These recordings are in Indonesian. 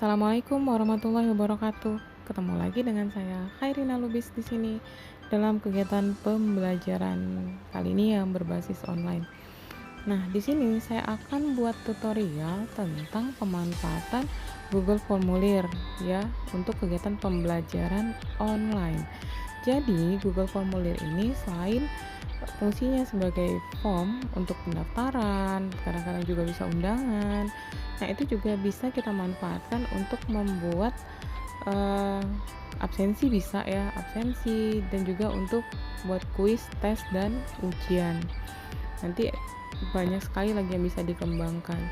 Assalamualaikum warahmatullahi wabarakatuh. Ketemu lagi dengan saya, Khairina Lubis di sini dalam kegiatan pembelajaran kali ini yang berbasis online. Nah, di sini saya akan buat tutorial tentang pemanfaatan Google Formulir ya untuk kegiatan pembelajaran online. Jadi, Google Formulir ini selain fungsinya sebagai form untuk pendaftaran, kadang-kadang juga bisa undangan. Nah, itu juga bisa kita manfaatkan untuk membuat eh, absensi bisa ya, absensi dan juga untuk buat kuis, tes dan ujian. Nanti banyak sekali lagi yang bisa dikembangkan.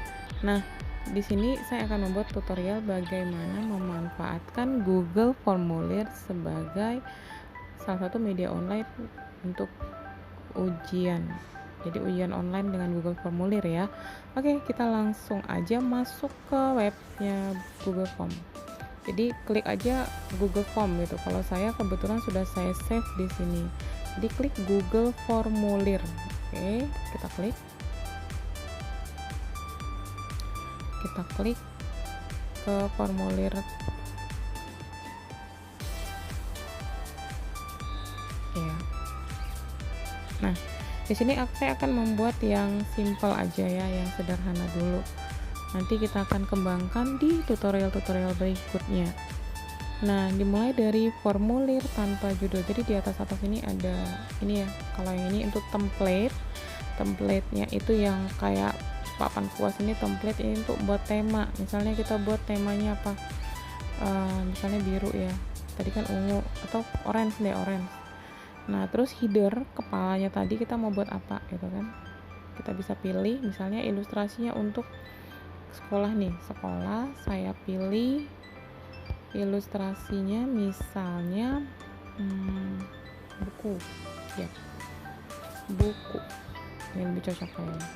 Nah, di sini saya akan membuat tutorial bagaimana memanfaatkan Google Formulir sebagai salah satu media online untuk ujian. Jadi ujian online dengan Google Formulir ya. Oke, kita langsung aja masuk ke webnya Google Form. Jadi klik aja Google Form gitu. Kalau saya kebetulan sudah saya save di sini. Jadi klik Google Formulir. Oke, kita klik. Kita klik ke formulir. Ya. Nah, di sini saya akan membuat yang simple aja ya, yang sederhana dulu. Nanti kita akan kembangkan di tutorial-tutorial berikutnya. Nah, dimulai dari formulir tanpa judul. Jadi di atas ini ada ini ya. Kalau yang ini untuk template, template-nya itu yang kayak papan puas, ini template ini untuk buat tema. Misalnya kita buat temanya apa? Misalnya biru ya. Tadi kan ungu atau orange deh, orange. Nah, terus header kepalanya tadi kita mau buat apa gitu kan? Kita bisa pilih misalnya ilustrasinya untuk sekolah nih, sekolah. Saya pilih ilustrasinya misalnya buku ya, buku ini lebih cocok kayaknya.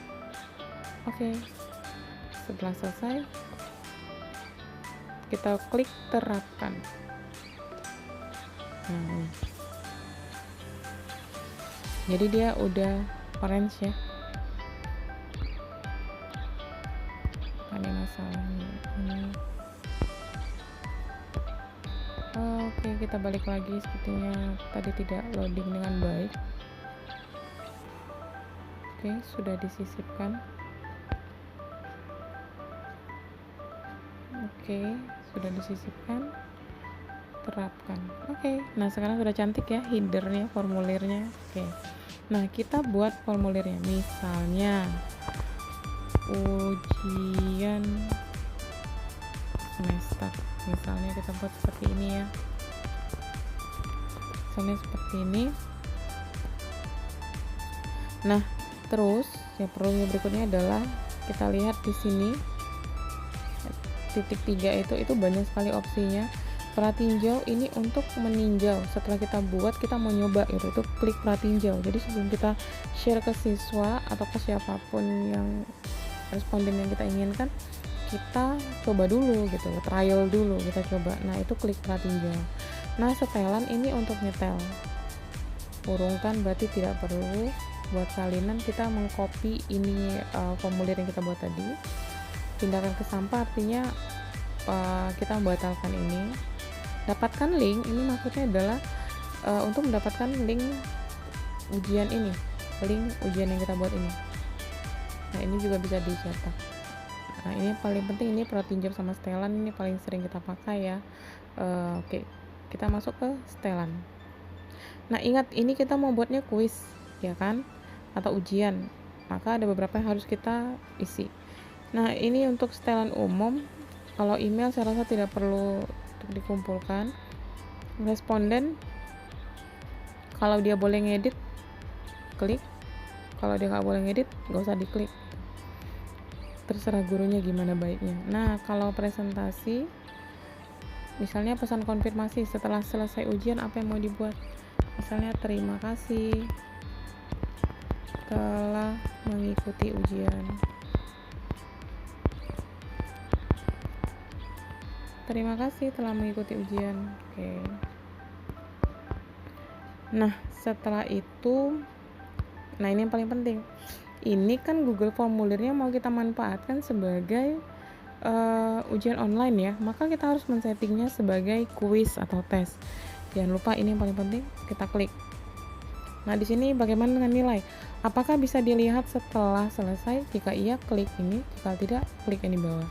Oke, setelah selesai kita klik terapkan. Nah, jadi dia udah orange ya. Ini masalahnya ini. Oke, kita balik lagi, sepertinya tadi tidak loading dengan baik. Oke, sudah disisipkan. Oke, sudah disisipkan. Terapkan. Oke, nah sekarang sudah cantik ya headernya, formulirnya. Oke, nah kita buat formulirnya. Misalnya ujian semester. Misalnya kita buat seperti ini ya. Misalnya seperti ini. Nah, terus yang perlu berikutnya adalah kita lihat di sini titik 3 itu banyak sekali opsinya. Pratinjau ini untuk meninjau. Setelah kita buat, kita mau nyoba itu klik pratinjau. Jadi sebelum kita share ke siswa atau ke siapapun yang responden yang kita inginkan, kita coba dulu gitu, trial dulu, kita coba. Nah, itu klik pratinjau. Nah, setelan ini untuk nyetel. Urungkan berarti tidak perlu. Buat salinan kita mengcopy ini formulir yang kita buat tadi. Pindahkan ke sampah artinya kita membatalkan ini. Dapatkan link, ini maksudnya adalah untuk mendapatkan link ujian ini, link ujian yang kita buat ini. Nah, ini juga bisa dicetak. Nah, ini paling penting, ini pratinjau sama setelan, ini paling sering kita pakai ya. Oke, kita masuk ke setelan. Nah, ingat ini kita mau buatnya kuis ya kan, atau ujian, maka ada beberapa yang harus kita isi. Nah, ini untuk setelan umum. Kalau email saya rasa tidak perlu untuk dikumpulkan. Responden, kalau dia boleh ngedit, klik. Kalau dia nggak boleh ngedit, nggak usah diklik. Terserah gurunya gimana baiknya. Nah, kalau presentasi, misalnya pesan konfirmasi setelah selesai ujian apa yang mau dibuat. Misalnya terima kasih telah mengikuti ujian. Terima kasih telah mengikuti ujian. Oke. Nah, setelah itu, nah ini yang paling penting. Ini kan Google Formulirnya mau kita manfaatkan sebagai ujian online ya, maka kita harus men-settingnya sebagai kuis atau tes. Jangan lupa, ini yang paling penting, kita klik. Nah, di sini bagaimana dengan nilai? Apakah bisa dilihat setelah selesai? Jika iya, klik ini. Jika tidak, klik yang di bawah.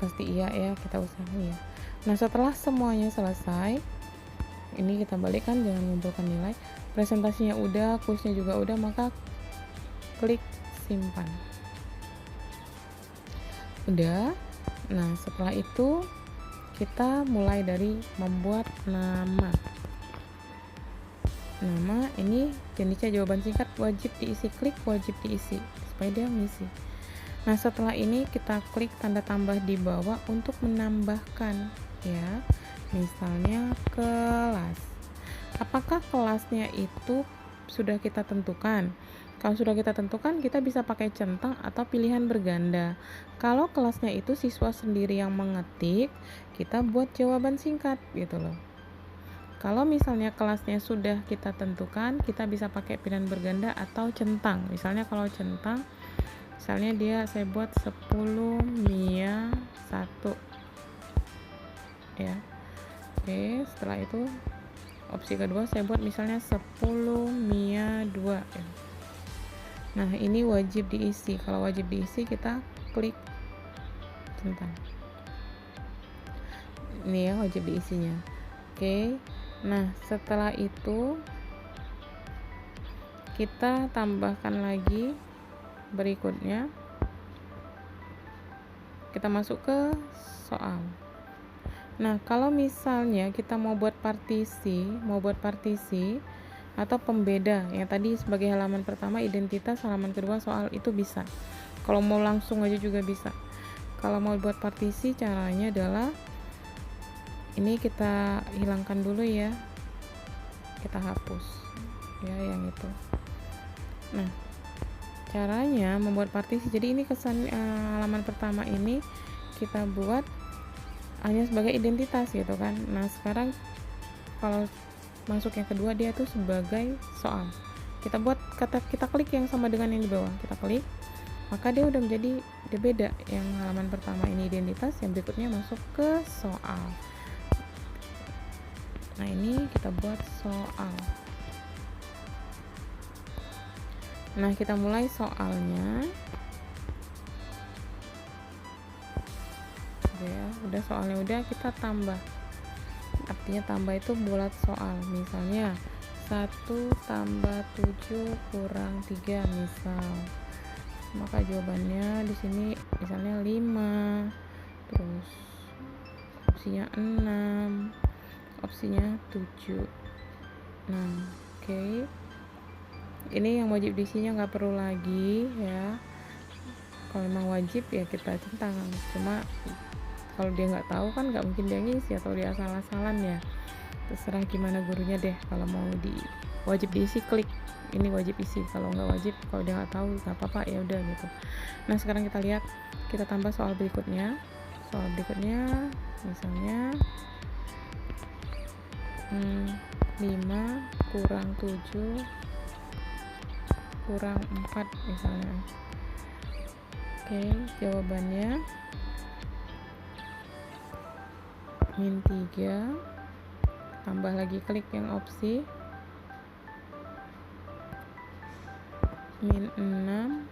Pasti iya ya, kita usahain ya. Nah, setelah semuanya selesai, ini kita balikkan, jangan mengumpulkan nilai. Presentasinya udah, kuisnya juga udah, maka klik simpan. Udah. Nah, setelah itu kita mulai dari membuat nama. Nama ini jenisnya jawaban singkat, wajib diisi, klik wajib diisi supaya dia ngisi. Nah, setelah ini kita klik tanda tambah di bawah untuk menambahkan ya. Misalnya kelas. Apakah kelasnya itu sudah kita tentukan? Kalau sudah kita tentukan, kita bisa pakai centang atau pilihan berganda. Kalau kelasnya itu siswa sendiri yang mengetik, kita buat jawaban singkat gitu loh. Kalau misalnya kelasnya sudah kita tentukan, kita bisa pakai pilihan berganda atau centang. Misalnya kalau centang, misalnya saya buat 10 Mia 1 ya. Oke, setelah itu opsi kedua saya buat misalnya 10 Mia 2 ya. Nah, ini wajib diisi. Kalau wajib diisi, kita klik centang. Ini ya wajib diisinya. Oke. Nah, setelah itu kita tambahkan lagi berikutnya. Kita masuk ke soal. Nah, kalau misalnya kita mau buat partisi atau pembeda, yang tadi sebagai halaman pertama identitas, halaman kedua soal, itu bisa. Kalau mau langsung aja juga bisa. Kalau mau buat partisi, caranya adalah ini kita hilangkan dulu ya, kita hapus ya yang itu. Nah, caranya membuat partisi, jadi ini halaman pertama ini kita buat hanya sebagai identitas gitu kan. Nah, sekarang kalau masuk yang kedua, dia itu sebagai soal. Kita klik yang sama dengan yang di bawah, kita klik, maka dia udah menjadi beda. Yang halaman pertama ini identitas, yang berikutnya masuk ke soal. Nah, ini kita buat soal. Nah, kita mulai soalnya. Ya, udah soalnya udah, kita tambah. Artinya tambah itu bulat soal. Misalnya 1 tambah 7 kurang 3 misal. Maka jawabannya di sini misalnya 5. Terus opsinya 6. Opsinya 7. Nah, oke. Ini yang wajib diisinya nggak perlu lagi ya. Kalau memang wajib ya kita centang. Cuma kalau dia nggak tahu kan nggak mungkin dia ngisi atau dia asal-asalan ya. Terserah gimana gurunya deh. Kalau mau wajib diisi, klik ini wajib isi. Kalau nggak wajib, kalau dia nggak tahu nggak apa-apa, ya udah gitu. Nah, sekarang kita lihat, kita tambah soal berikutnya. Soal berikutnya misalnya 5 kurang 7 kurang 4 misalnya. Oke, jawabannya -3. Tambah lagi, klik yang opsi -6.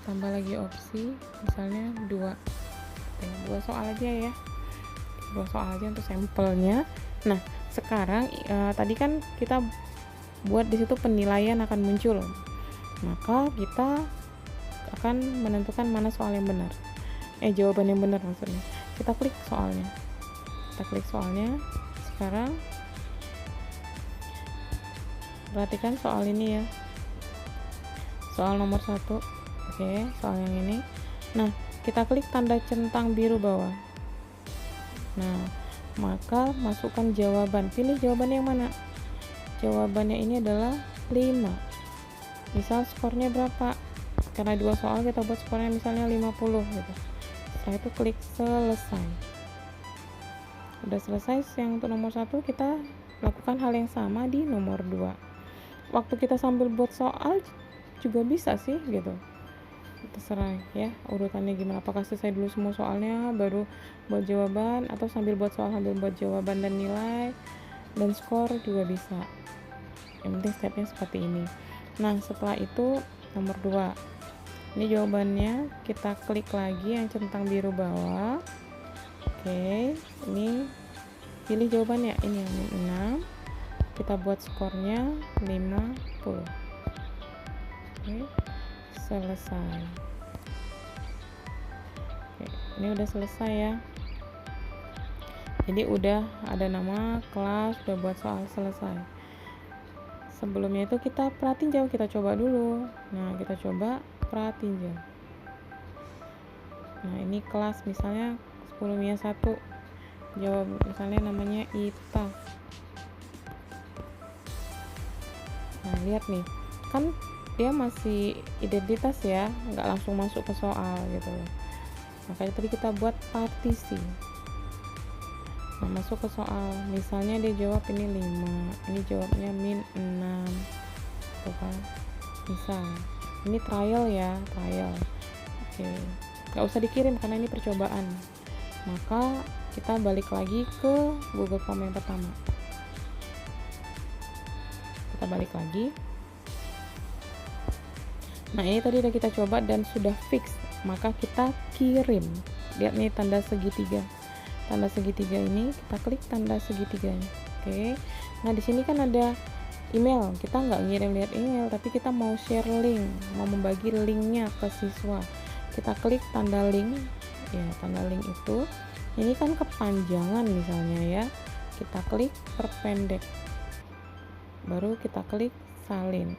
Tambah lagi opsi misalnya 2. Dua soal aja ya. 2 soal aja untuk sampelnya. Nah, sekarang tadi kan kita buat di situ penilaian akan muncul. Maka kita akan menentukan mana soal yang benar. Jawaban yang benar maksudnya. Kita klik soalnya. Sekarang perhatikan soal ini ya. Soal nomor 1. Oke, soal yang ini. Nah, kita klik tanda centang biru bawah. Nah, maka masukkan jawaban. Pilih jawaban yang mana? Jawabannya ini adalah 5. Misal skornya berapa? Karena 2 soal kita buat skornya misalnya 50 gitu. Setelah itu klik selesai. Udah selesai yang untuk nomor 1, kita lakukan hal yang sama di nomor 2. Waktu kita sambil buat soal juga bisa sih gitu. terserah ya urutannya gimana, apakah selesai dulu semua soalnya baru buat jawaban, atau sambil buat soal sambil buat jawaban dan nilai dan skor juga bisa. Yang penting stepnya seperti ini. Nah setelah itu nomor 2, ini jawabannya, kita klik lagi yang centang biru bawah. Oke, ini pilih jawabannya, ini yang 6, kita buat skornya 50. Oke, selesai. Oke, ini udah selesai ya, jadi udah ada nama kelas, udah buat soal selesai. Sebelumnya itu kita pratinjau, kita coba dulu. Nah kita coba pratinjau. Nah ini kelas misalnya 10 MIA 1, jawab misalnya namanya Ita. Nah lihat nih, kan dia masih identitas ya, nggak langsung masuk ke soal gitu loh. Makanya tadi kita buat partisi. Nah masuk ke soal, misalnya dia jawab ini 5, ini jawabnya min 6 tuh kan, misal ini trial ya, trial. Oke, nggak usah dikirim karena ini percobaan. Maka kita balik lagi ke Google Form yang pertama, kita balik lagi. Nah ini tadi udah kita coba dan sudah fix, maka kita kirim. Lihat nih tanda segitiga, tanda segitiga ini kita klik tanda segitiganya. Oke, nah di sini kan ada email, kita nggak ngirim lihat email, tapi kita mau share link, mau membagi linknya ke siswa. Kita klik tanda link ya, tanda link itu ini kan kepanjangan misalnya ya, kita klik perpendek, baru kita klik salin.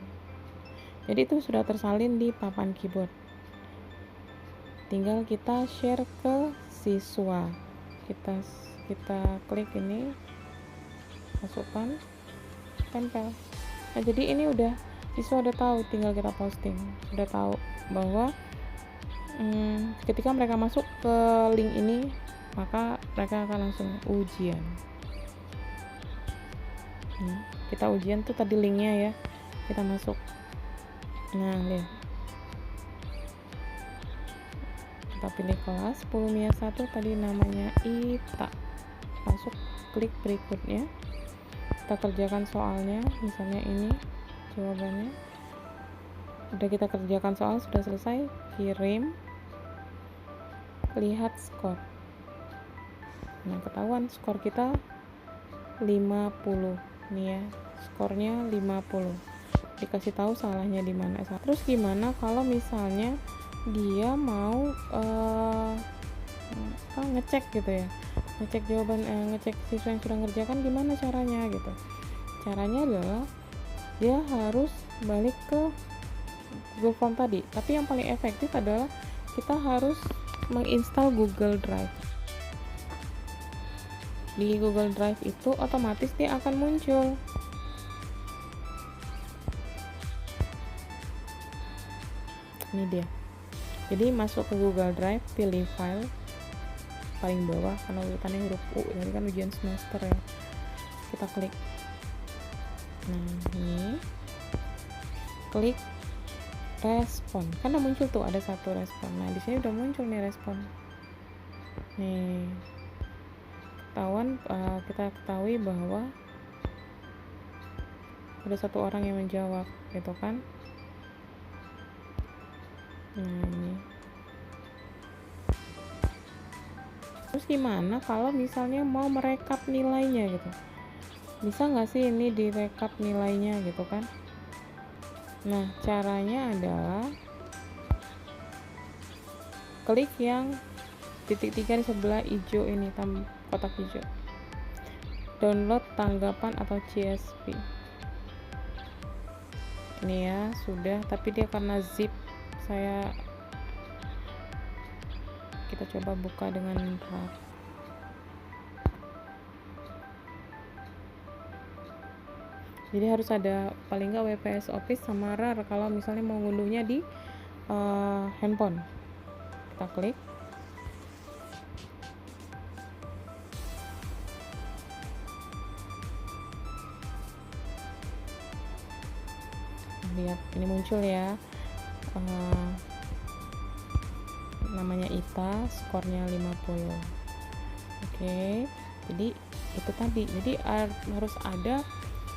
Jadi itu sudah tersalin di papan keyboard, tinggal kita share ke siswa. Kita klik ini, masukkan, tempel. Nah jadi ini udah siswa udah tahu, tinggal kita posting, udah tahu bahwa ketika mereka masuk ke link ini maka mereka akan langsung ujian. Kita ujian tuh tadi linknya ya, kita masuk. Nah lihat, kita pilih kelas 10 MIA 1, tadi namanya Ita, masuk, klik berikutnya, kita kerjakan soalnya, misalnya ini jawabannya, udah kita kerjakan soal, sudah selesai, kirim, lihat skor. Nah ketahuan skor kita 50 nih ya, skornya 50, dikasih tahu salahnya di mana. Terus gimana kalau misalnya dia mau ngecek gitu ya, ngecek jawaban, ngecek siswa yang sudah ngerjakan, gimana caranya gitu. Caranya adalah dia harus balik ke Google Form tadi, tapi yang paling efektif adalah kita harus menginstal Google Drive. Di Google Drive itu otomatis dia akan muncul. Ini dia. Jadi masuk ke Google Drive, pilih file paling bawah karena urutannya huruf U, jadi kan ujian semester ya. Kita klik. Nah, ini klik respon. Kan udah muncul tuh ada satu respon. Nah, di sini udah muncul nih respon. Nih. Kita ketahui bahwa ada satu orang yang menjawab gitu kan. Nah ini, terus gimana kalau misalnya mau merekap nilainya gitu, bisa nggak sih ini direkap nilainya gitu kan. Nah caranya adalah klik yang titik 3 di sebelah hijau ini, kotak hijau, download tanggapan atau CSV. Ini ya sudah, tapi dia karena zip, kita coba buka dengan RAR. Jadi harus ada paling nggak WPS Office sama RAR kalau misalnya mau ngunduhnya di handphone. Kita klik. Lihat ini muncul ya, namanya Ita, skornya 50. Oke, jadi itu tadi. Jadi harus ada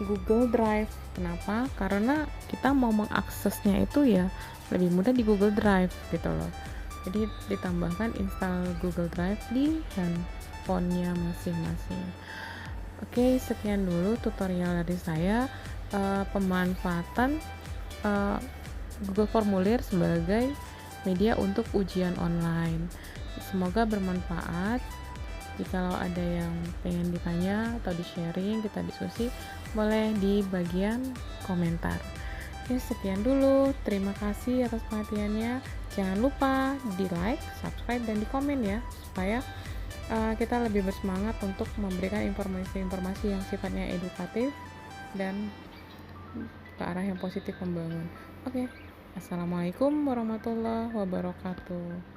Google Drive. Kenapa? Karena kita mau mengaksesnya itu ya lebih mudah di Google Drive gitu loh. Jadi ditambahkan install Google Drive di handphonenya masing-masing. Oke, sekian dulu tutorial dari saya, pemanfaatan Google Formulir sebagai media untuk ujian online. Semoga bermanfaat. Jikalau ada yang pengen ditanya atau di-sharing, kita diskusi, boleh di bagian komentar. Oke, sekian dulu. Terima kasih atas perhatiannya. Jangan lupa di like, subscribe, dan di komen ya, supaya kita lebih bersemangat untuk memberikan informasi-informasi yang sifatnya edukatif dan ke arah yang positif membangun. Oke, assalamualaikum warahmatullahi wabarakatuh.